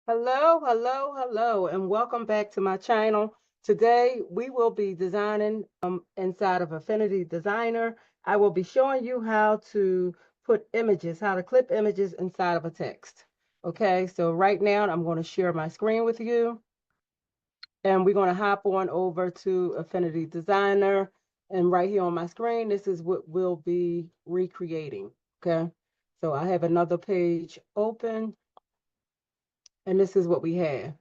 Hello, hello, hello, and welcome back to my channel. Today we will be designing inside of Affinity Designer. I will be showing you how to put images, how to clip images inside of a text. Okay, so right now I'm going to share my screen with you, and we're going to hop on over to Affinity Designer. And right here on my screen, this is what we'll be recreating. Okay, so I have another page open, and this is what we have.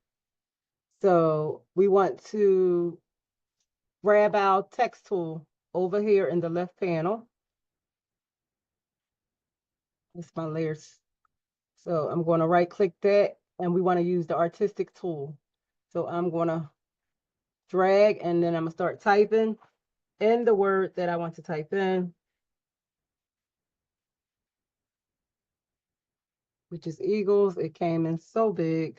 So we want to grab our text tool over here in the left panel. It's my layers. So I'm going to right click that, and we want to use the artistic tool. So I'm going to drag, and then I'm going to start typing in the word that I want to type in, which is Eagles. It came in so big.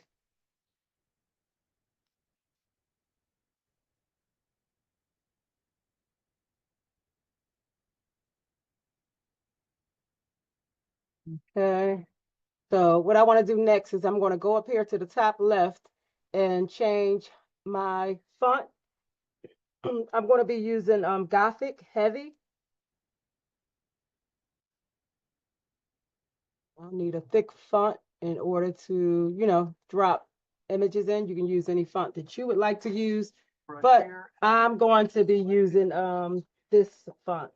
Okay. So what I want to do next is I'm going to go up here to the top left and change my font. I'm going to be using Gothic Heavy. I'll need a thick font in order to, drop images in. You can use any font that you would like to use, but I'm going to be using this font.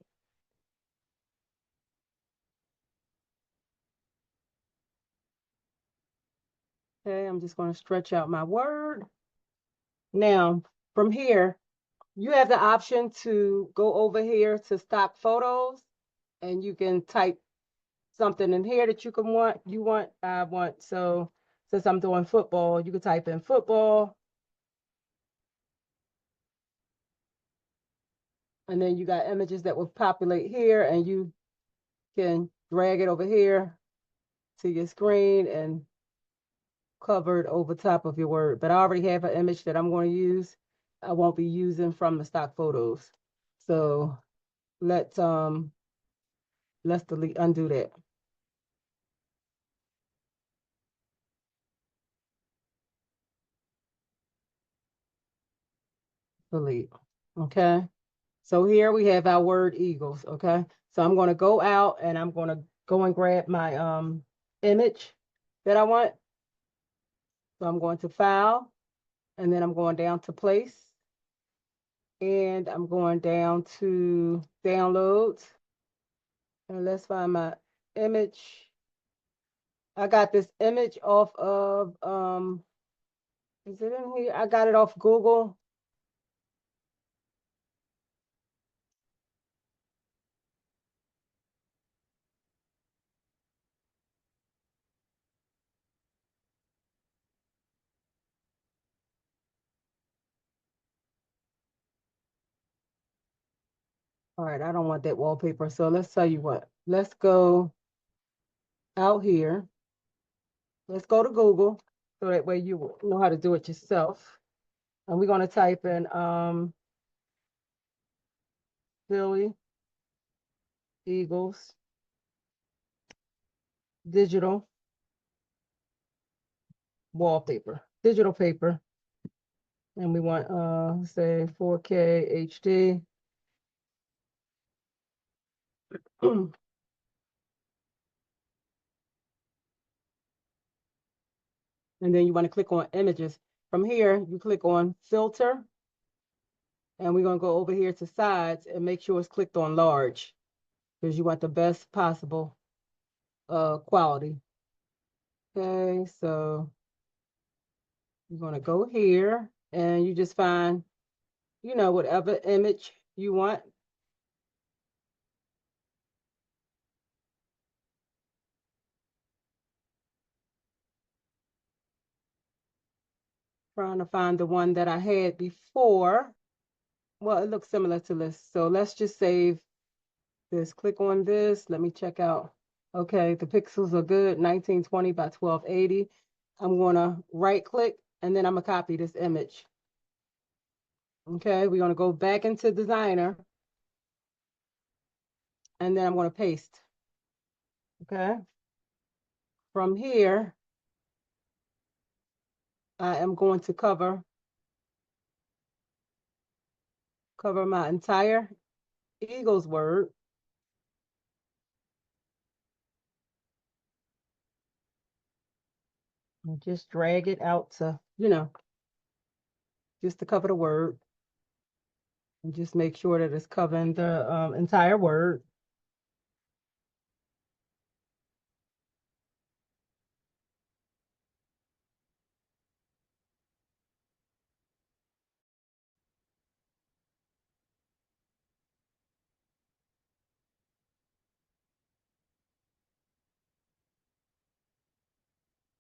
Okay, I'm just going to stretch out my word. Now, from here, you have the option to go over here to stock photos, and you can type something in here that I want. So since I'm doing football, you can type in football. And then you got images that will populate here, and you can drag it over here to your screen and cover it over top of your word. But I already have an image that I'm going to use. I won't be using from the stock photos. So let's undo that. Delete. Okay. So here we have our word Eagles. Okay. So I'm going to go out, and I'm going to go and grab my image that I want. So I'm going to file, and then I'm going down to place, and I'm going down to downloads, and let's find my image. I got this image off of is it in here? I got it off Google. All right, I don't want that wallpaper. So let's tell you what. Let's go out here. Let's go to Google, so that way you will know how to do it yourself. And we're going to type in Philly Eagles digital wallpaper, digital paper. And we want say 4K HD. And then you want to click on images. From here, you click on filter, and we're going to go over here to sides and make sure it's clicked on large, because you want the best possible quality. Okay, so you're going to go here, and you just find, whatever image you want. Trying to find the one that I had before. Well, it looks similar to this. So let's just save this. Click on this. Let me check out. Okay, the pixels are good, 1920 by 1280. I'm going to right click, and then I'm going to copy this image. Okay, we're going to go back into Designer, and then I'm going to paste. Okay, from here, I am going to cover my entire Eagles word. And just drag it out to, just to cover the word. And just make sure that it's covering the entire word.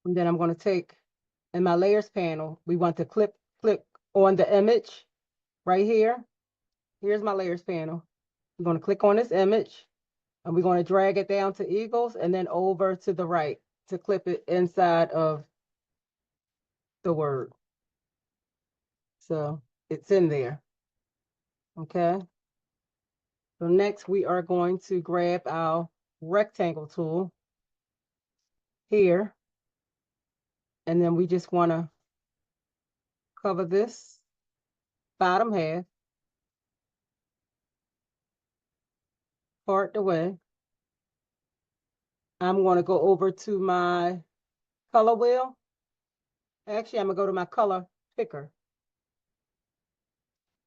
And then I'm going to take, in my layers panel, we want to click on the image right here. Here's my layers panel. I'm going to click on this image and we're going to drag it down to Eagles and then over to the right to clip it inside of the word. So it's in there. Okay. So next we are going to grab our rectangle tool here. And then we just want to cover this bottom half, part the way. I'm going to go over to my color wheel. Actually, I'm going to go to my color picker.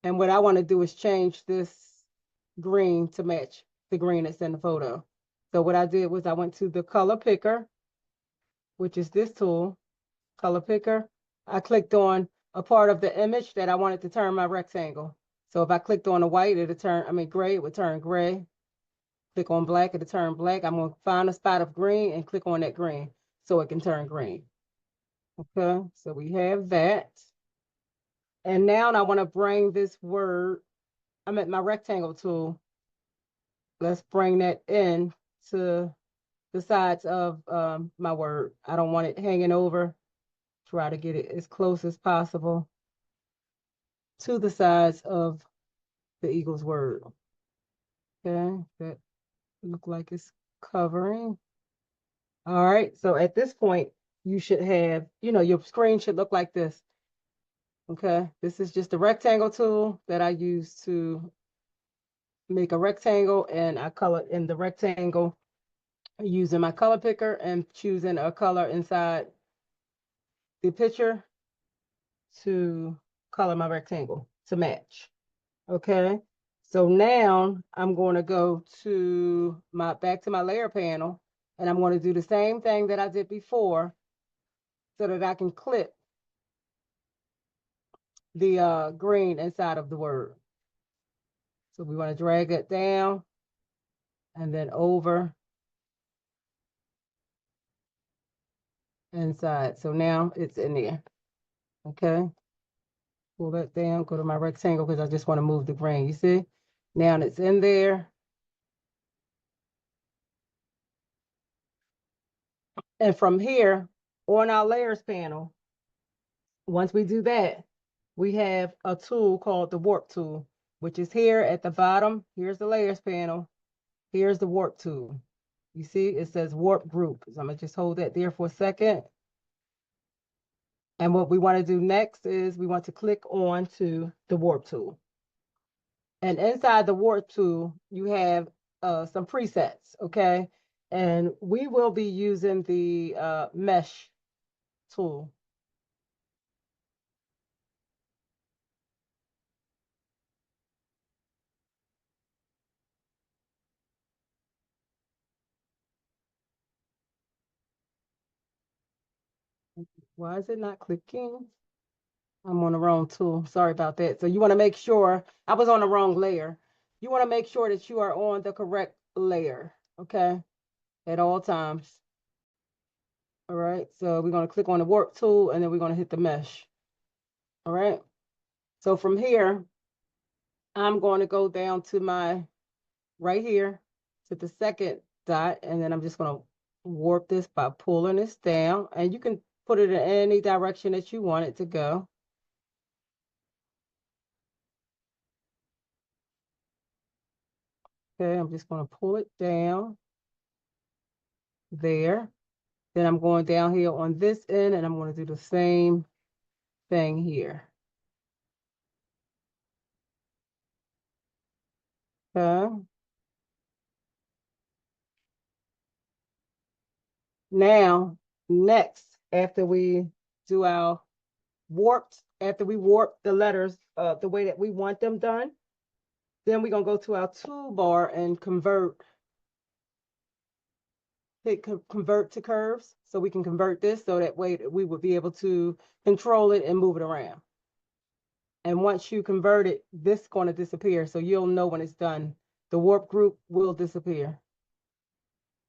And what I want to do is change this green to match the green that's in the photo. So what I did was I went to the color picker, which is this tool, color picker. I clicked on a part of the image that I wanted to turn my rectangle. So if I clicked on the white, it'll turn, gray, it would turn gray. Click on black, it'll turn black. I'm going to find a spot of green and click on that green so it can turn green. Okay, so we have that. And now I want to bring this word, I'm at my rectangle tool. Let's bring that in to the sides of my word. I don't want it hanging over. Try to get it as close as possible to the sides of the Eagles word. Okay, that look like it's covering. All right, so at this point, you should have, your screen should look like this. Okay, this is just a rectangle tool that I use to make a rectangle, and I color in the rectangle using my color picker and choosing a color inside the picture to color my rectangle to match. Okay, so now I'm going to go to back to my layer panel, and I'm going to do the same thing that I did before so that I can clip the green inside of the word. So we want to drag it down and then over inside. So now it's in there. Okay. Pull that down, go to my rectangle because I just want to move the green. You see? Now it's in there. And from here on our layers panel, once we do that, we have a tool called the warp tool, which is here at the bottom. Here's the layers panel. Here's the warp tool. You see, it says warp group. So I'm gonna just hold that there for a second. And what we want to do next is we want to click on to the warp tool. And inside the warp tool, you have some presets, okay? And we will be using the mesh tool. Why is it not clicking? I'm on the wrong tool. Sorry about that. So you want to make sure, I was on the wrong layer. You want to make sure that you are on the correct layer, okay? At all times. All right, so we're going to click on the warp tool and then we're going to hit the mesh. All right, so from here, I'm going to go down to my right here to the second dot, and then I'm just going to warp this by pulling this down, and you can put it in any direction that you want it to go. Okay, I'm just going to pull it down there. Then I'm going down here on this end, and I'm going to do the same thing here. Okay. Now, next, after we do our after we warp the letters the way that we want them done, then we're going to go to our toolbar and hit convert to curves. So we can convert this so that way we would be able to control it and move it around. And once you convert it, this is going to disappear. So you'll know when it's done. The warp group will disappear.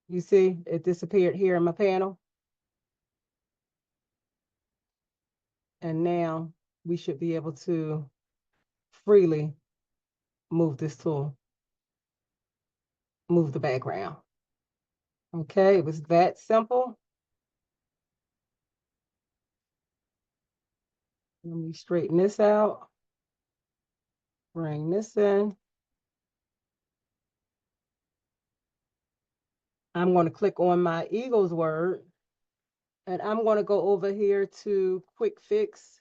You see, it disappeared here in my panel. And now we should be able to freely move this tool, move the background. Okay, it was that simple. Let me straighten this out, bring this in. I'm going to click on my Eagles word, and I'm going to go over here to Quick Fix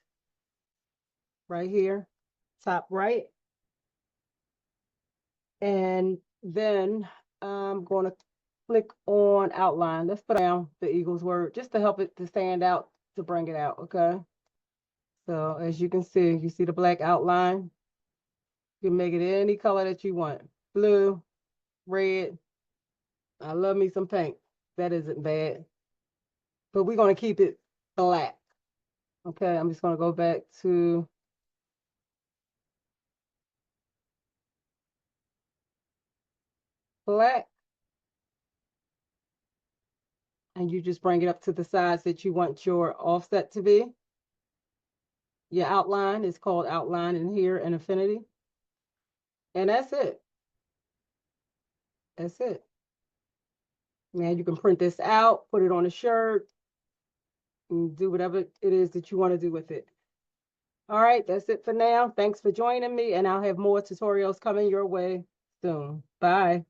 right here, top right. And then I'm going to click on outline. Let's put down the Eagles word just to help it to stand out, to bring it out, okay? So as you can see, you see the black outline? You can make it any color that you want. Blue, red. I love me some pink. That isn't bad. But we're going to keep it black. Okay, I'm just going to go back to black. And you just bring it up to the size that you want your offset to be. Your outline is called outline in here in Affinity. And that's it. That's it. Now you can print this out, put it on a shirt, and do whatever it is that you want to do with it. All right, that's it for now. Thanks for joining me, and I'll have more tutorials coming your way soon. Bye.